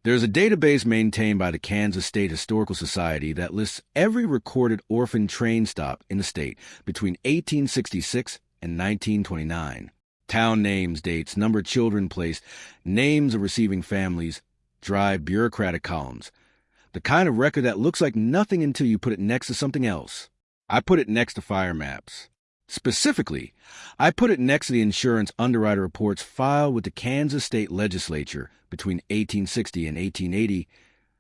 There's a database maintained by the Kansas State Historical Society that lists every recorded orphan train stop in the state between 1866 and 1929. Town names, dates, number of children placed, names of receiving families, dry bureaucratic columns. The kind of record that looks like nothing until you put it next to something else. I put it next to fire maps. Specifically, I put it next to the insurance underwriter reports filed with the Kansas State Legislature between 1860 and 1880,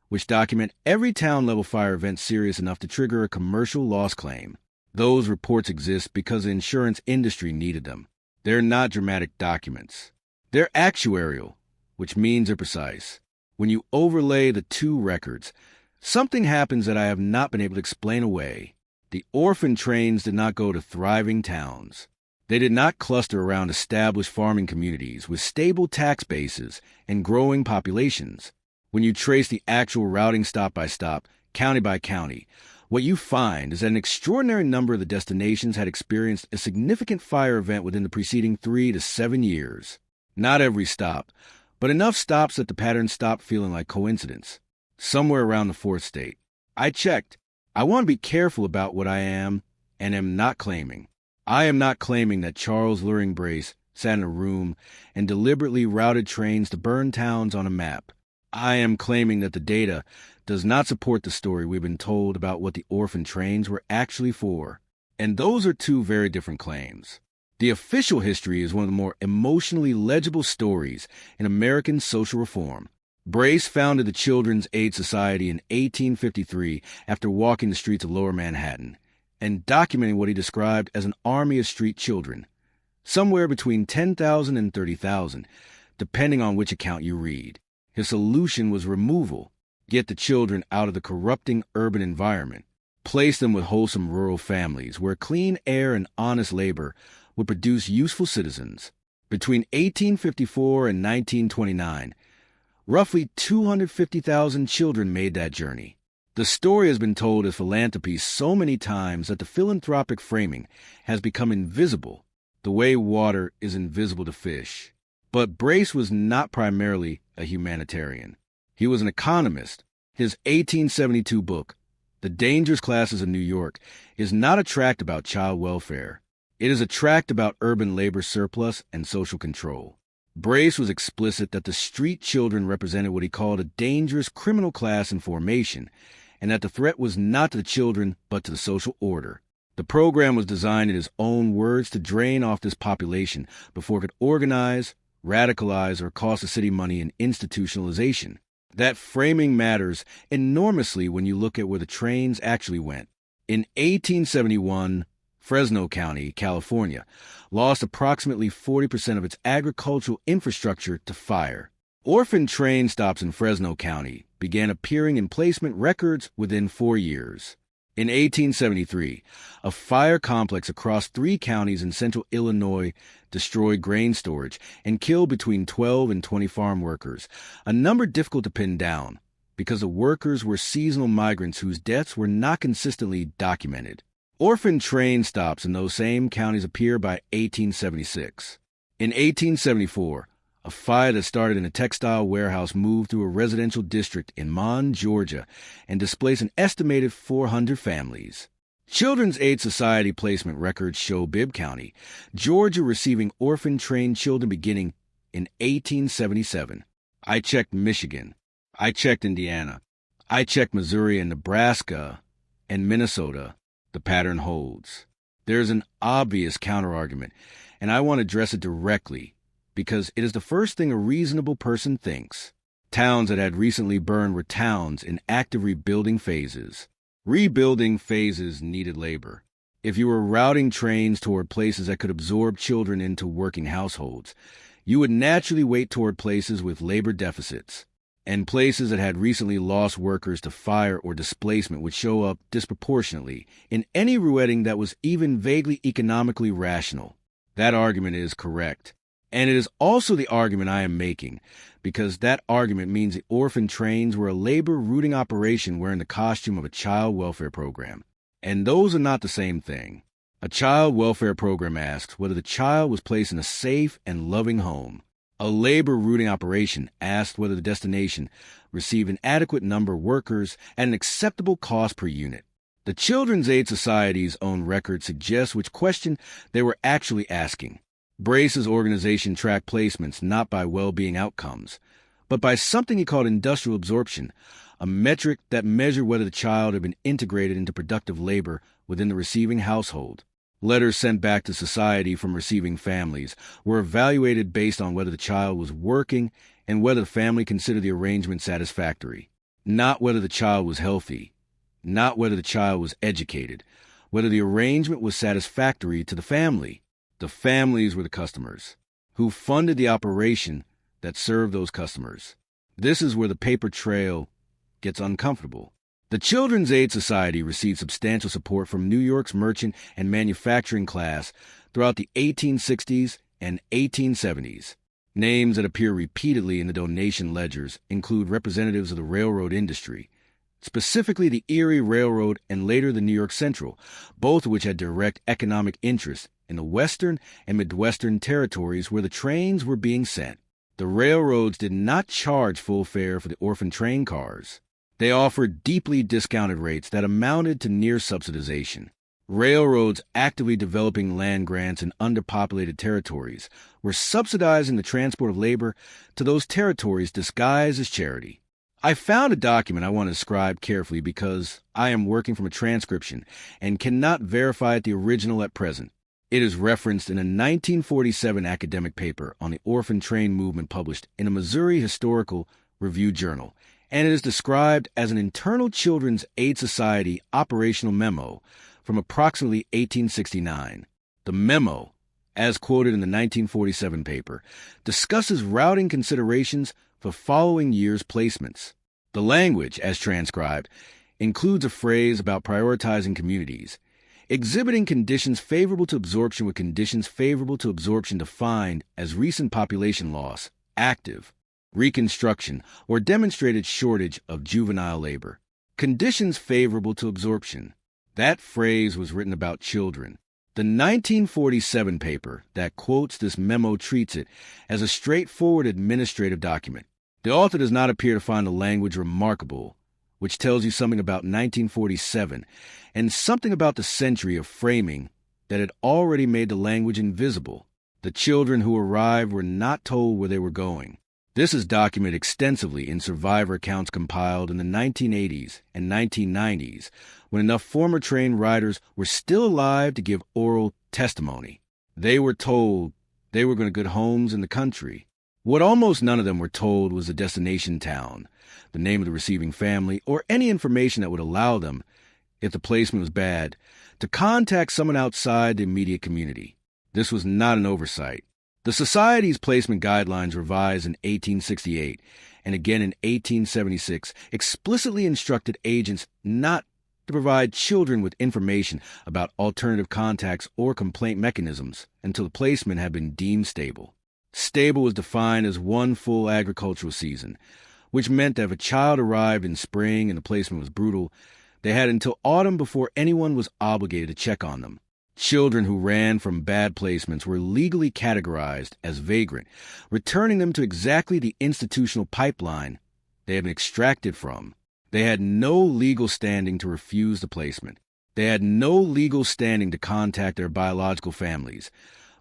which document every town-level fire event serious enough to trigger a commercial loss claim. Those reports exist because the insurance industry needed them. They're not dramatic documents. They're actuarial, which means they're precise. When you overlay the two records, something happens that I have not been able to explain away. The orphan trains did not go to thriving towns. They did not cluster around established farming communities with stable tax bases and growing populations. When you trace the actual routing stop by stop, county by county, what you find is that an extraordinary number of the destinations had experienced a significant fire event within the preceding 3 to 7 years. Not every stop, but enough stops that the pattern stopped feeling like coincidence. Somewhere around the fourth state. I checked. I want to be careful about what I am and am not claiming. I am not claiming that Charles Luring Brace sat in a room and deliberately routed trains to burn towns on a map. I am claiming that the data does not support the story we've been told about what the orphan trains were actually for. And those are two very different claims. The official history is one of the more emotionally legible stories in American social reform. Brace founded the Children's Aid Society in 1853 after walking the streets of Lower Manhattan and documenting what he described as an army of street children, somewhere between 10,000 and 30,000, depending on which account you read. His solution was removal, get the children out of the corrupting urban environment, place them with wholesome rural families where clean air and honest labor would produce useful citizens. Between 1854 and 1929, roughly 250,000 children made that journey. The story has been told as philanthropy so many times that the philanthropic framing has become invisible, the way water is invisible to fish. But Brace was not primarily a humanitarian. He was an economist. His 1872 book, The Dangerous Classes of New York, is not a tract about child welfare. It is a tract about urban labor surplus and social control. Brace was explicit that the street children represented what he called a dangerous criminal class in formation, and that the threat was not to the children but to the social order. The program was designed in his own words to drain off this population before it could organize, radicalize, or cost the city money in institutionalization. That framing matters enormously when you look at where the trains actually went. In 1871, Fresno County, California, lost approximately 40% of its agricultural infrastructure to fire. Orphan train stops in Fresno County began appearing in placement records within 4 years. In 1873, a fire complex across 3 counties in central Illinois destroyed grain storage and killed between 12 and 20 farm workers, a number difficult to pin down because the workers were seasonal migrants whose deaths were not consistently documented. Orphan train stops in those same counties appear by 1876. In 1874, a fire that started in a textile warehouse moved through a residential district in Mon, Georgia, and displaced an estimated 400 families. Children's Aid Society placement records show Bibb County, Georgia, receiving orphan train children beginning in 1877. I checked Michigan. I checked Indiana. I checked Missouri and Nebraska and Minnesota. The pattern holds. There's an obvious counterargument, and I want to address it directly because it is the first thing a reasonable person thinks. Towns that had recently burned were towns in active rebuilding phases. Rebuilding phases needed labor. If you were routing trains toward places that could absorb children into working households, you would naturally wait toward places with labor deficits. And places that had recently lost workers to fire or displacement would show up disproportionately in any routing that was even vaguely economically rational. That argument is correct. And it is also the argument I am making, because that argument means the orphan trains were a labor routing operation wearing the costume of a child welfare program. And those are not the same thing. A child welfare program asks whether the child was placed in a safe and loving home. A labor routing operation asked whether the destination received an adequate number of workers at an acceptable cost per unit. The Children's Aid Society's own record suggests which question they were actually asking. Brace's organization tracked placements not by well-being outcomes, but by something he called industrial absorption, a metric that measured whether the child had been integrated into productive labor within the receiving household. Letters sent back to society from receiving families were evaluated based on whether the child was working and whether the family considered the arrangement satisfactory. Not whether the child was healthy, not whether the child was educated, whether the arrangement was satisfactory to the family. The families were the customers, who funded the operation that served those customers. This is where the paper trail gets uncomfortable. The Children's Aid Society received substantial support from New York's merchant and manufacturing class throughout the 1860s and 1870s. Names that appear repeatedly in the donation ledgers include representatives of the railroad industry, specifically the Erie Railroad and later the New York Central, both of which had direct economic interest in the Western and Midwestern territories where the trains were being sent. The railroads did not charge full fare for the orphan train cars. They offered deeply discounted rates that amounted to near subsidization. Railroads actively developing land grants in underpopulated territories were subsidizing the transport of labor to those territories disguised as charity. I found a document I want to describe carefully because I am working from a transcription and cannot verify it the original at present. It is referenced in a 1947 academic paper on the Orphan Train movement published in a Missouri Historical Review journal, and it is described as an internal Children's Aid Society operational memo from approximately 1869. The memo, as quoted in the 1947 paper, discusses routing considerations for following year's placements. The language, as transcribed, includes a phrase about prioritizing communities, exhibiting conditions favorable to absorption with conditions favorable to absorption defined as recent population loss, active, reconstruction, or demonstrated shortage of juvenile labor. Conditions favorable to absorption. That phrase was written about children. The 1947 paper that quotes this memo treats it as a straightforward administrative document. The author does not appear to find the language remarkable, which tells you something about 1947 and something about the century of framing that had already made the language invisible. The children who arrived were not told where they were going. This is documented extensively in survivor accounts compiled in the 1980s and 1990s, when enough former train riders were still alive to give oral testimony. They were told they were going to good homes in the country. What almost none of them were told was the destination town, the name of the receiving family, or any information that would allow them, if the placement was bad, to contact someone outside the immediate community. This was not an oversight. The Society's placement guidelines, revised in 1868 and again in 1876, explicitly instructed agents not to provide children with information about alternative contacts or complaint mechanisms until the placement had been deemed stable. Stable was defined as one full agricultural season, which meant that if a child arrived in spring and the placement was brutal, they had until autumn before anyone was obligated to check on them. Children who ran from bad placements were legally categorized as vagrant, returning them to exactly the institutional pipeline they had been extracted from. They had no legal standing to refuse the placement. They had no legal standing to contact their biological families,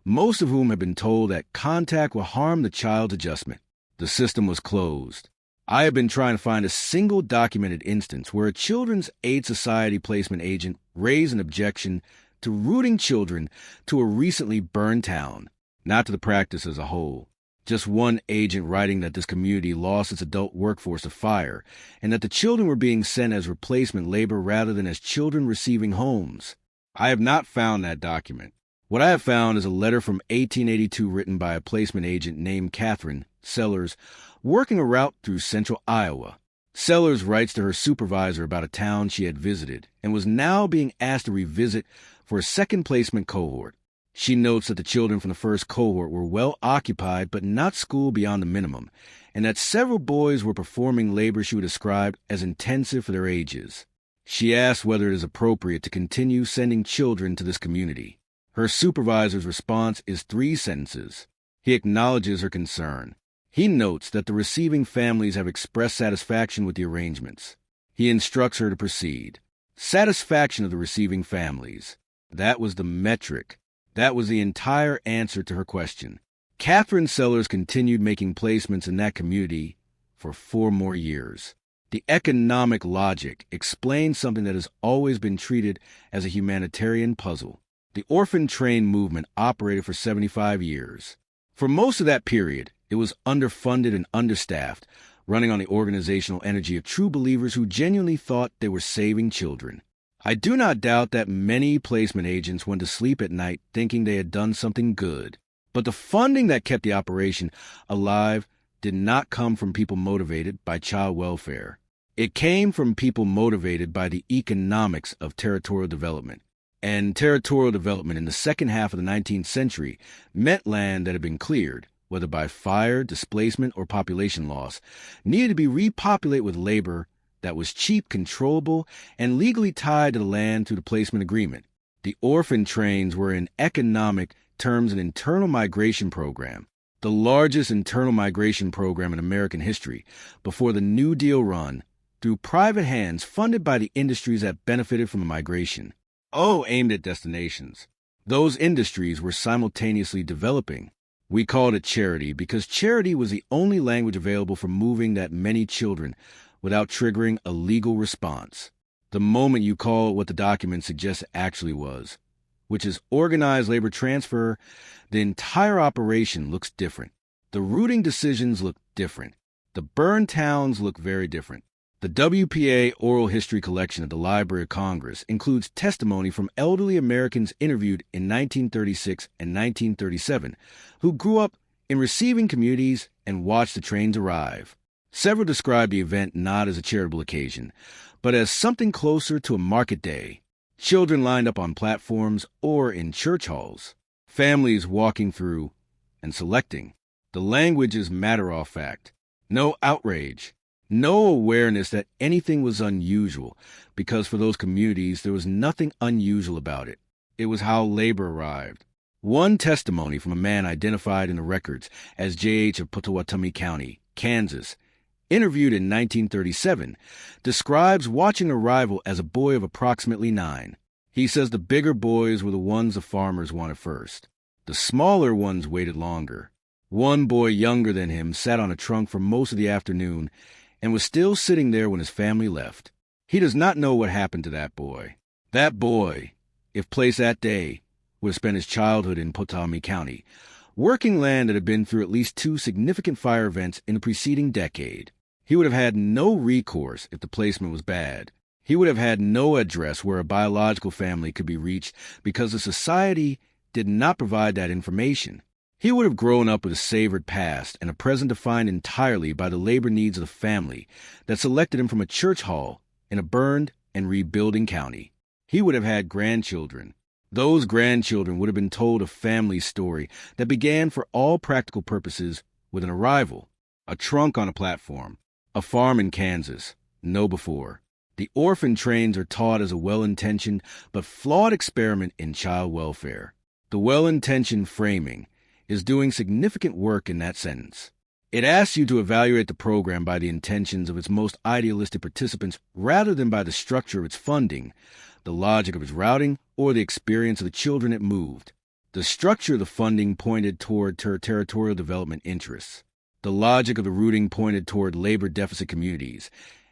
most of whom had been told that contact would harm the child's adjustment. The system was closed. I have been trying to find a single documented instance where a Children's Aid Society placement agent raised an objection to routing children to a recently burned town, not to the practice as a whole. Just one agent writing that this community lost its adult workforce to fire, and that the children were being sent as replacement labor rather than as children receiving homes. I have not found that document. What I have found is a letter from 1882 written by a placement agent named Catherine Sellers, working a route through central Iowa. Sellers writes to her supervisor about a town she had visited and was now being asked to revisit for a second placement cohort. She notes that the children from the first cohort were well occupied but not schooled beyond the minimum, and that several boys were performing labor she would describe as intensive for their ages. She asks whether it is appropriate to continue sending children to this community. Her supervisor's response is 3 sentences. He acknowledges her concern. He notes that the receiving families have expressed satisfaction with the arrangements. He instructs her to proceed. Satisfaction of the receiving families. That was the metric. That was the entire answer to her question. Catherine Sellers continued making placements in that community for 4 more years. The economic logic explains something that has always been treated as a humanitarian puzzle. The Orphan Train movement operated for 75 years. For most of that period, it was underfunded and understaffed, running on the organizational energy of true believers who genuinely thought they were saving children. I do not doubt that many placement agents went to sleep at night thinking they had done something good. But the funding that kept the operation alive did not come from people motivated by child welfare. It came from people motivated by the economics of territorial development. And territorial development in the second half of the 19th century meant land that had been cleared, whether by fire, displacement, or population loss, needed to be repopulated with labor that was cheap, controllable, and legally tied to the land through the placement agreement. The Orphan Trains were in economic terms an internal migration program, the largest internal migration program in American history, before the New Deal run, through private hands funded by the industries that benefited from the migration. Aimed at destinations. Those industries were simultaneously developing. We called it charity because charity was the only language available for moving that many children without triggering a legal response. The moment you call it what the document suggests it actually was, which is organized labor transfer, the entire operation looks different. The routing decisions look different. The burned towns look very different. The WPA Oral History Collection at the Library of Congress includes testimony from elderly Americans interviewed in 1936 and 1937 who grew up in receiving communities and watched the trains arrive. Several describe the event not as a charitable occasion, but as something closer to a market day. Children lined up on platforms or in church halls. Families walking through and selecting. The language is matter-of-fact. No outrage. No awareness that anything was unusual, because for those communities there was nothing unusual about it. It was how labor arrived. One testimony from a man identified in the records as J.H. of Pottawatomie County, Kansas, interviewed in 1937, describes watching arrival as a boy of approximately 9. He says the bigger boys were the ones the farmers wanted first. The smaller ones waited longer. One boy younger than him sat on a trunk for most of the afternoon and was still sitting there when his family left. He does not know what happened to that boy. That boy, if placed that day, would have spent his childhood in Pottawatomie County, working land that had been through at least 2 significant fire events in the preceding decade. He would have had no recourse if the placement was bad. He would have had no address where a biological family could be reached because the society did not provide that information. He would have grown up with a savored past and a present defined entirely by the labor needs of the family that selected him from a church hall in a burned and rebuilding county. He would have had grandchildren. Those grandchildren would have been told a family story that began for all practical purposes with an arrival, a trunk on a platform, a farm in Kansas, no before. The orphan trains are taught as a well-intentioned but flawed experiment in child welfare. The well-intentioned framing is doing significant work in that sentence. It asks you to evaluate the program by the intentions of its most idealistic participants rather than by the structure of its funding, the logic of its routing, or the experience of the children it moved. The structure of the funding pointed toward territorial development interests. The logic of the routing pointed toward labor deficit communities,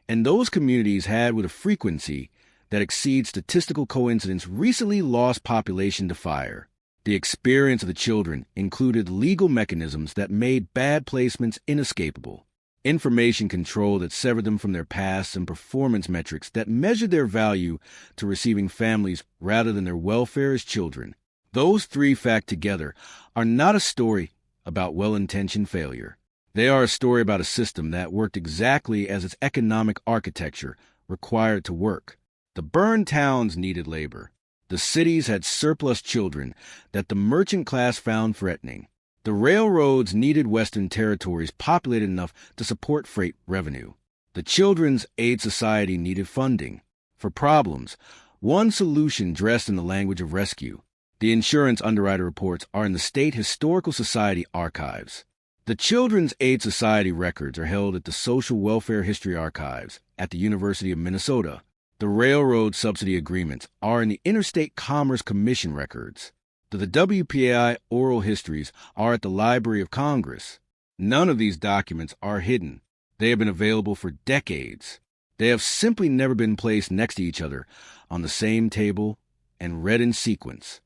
and those communities had, with a frequency that exceeds statistical coincidence, recently lost population to fire. The experience of the children included legal mechanisms that made bad placements inescapable, information control that severed them from their pasts, and performance metrics that measured their value to receiving families rather than their welfare as children. Those 3 facts together are not a story about well-intentioned failure. They are a story about a system that worked exactly as its economic architecture required it to work. The burned towns needed labor. The cities had surplus children that the merchant class found threatening. The railroads needed Western territories populated enough to support freight revenue. The Children's Aid Society needed funding. For problems, one solution dressed in the language of rescue. The insurance underwriter reports are in the State Historical Society archives. The Children's Aid Society records are held at the Social Welfare History Archives at the University of Minnesota. The railroad subsidy agreements are in the Interstate Commerce Commission records. The WPAI oral histories are at the Library of Congress. None of these documents are hidden. They have been available for decades. They have simply never been placed next to each other on the same table and read in sequence.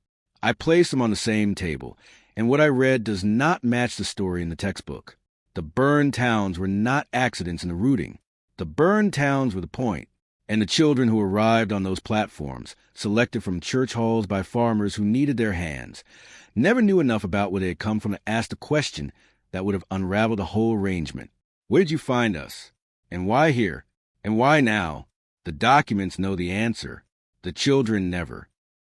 I placed them on the same table, and what I read does not match the story in the textbook. The burned towns were not accidents in the routing. The burned towns were the point, and the children who arrived on those platforms, selected from church halls by farmers who needed their hands, never knew enough about where they had come from to ask the question that would have unraveled the whole arrangement. Where did you find us? And why here? And why now? The documents know the answer. The children never.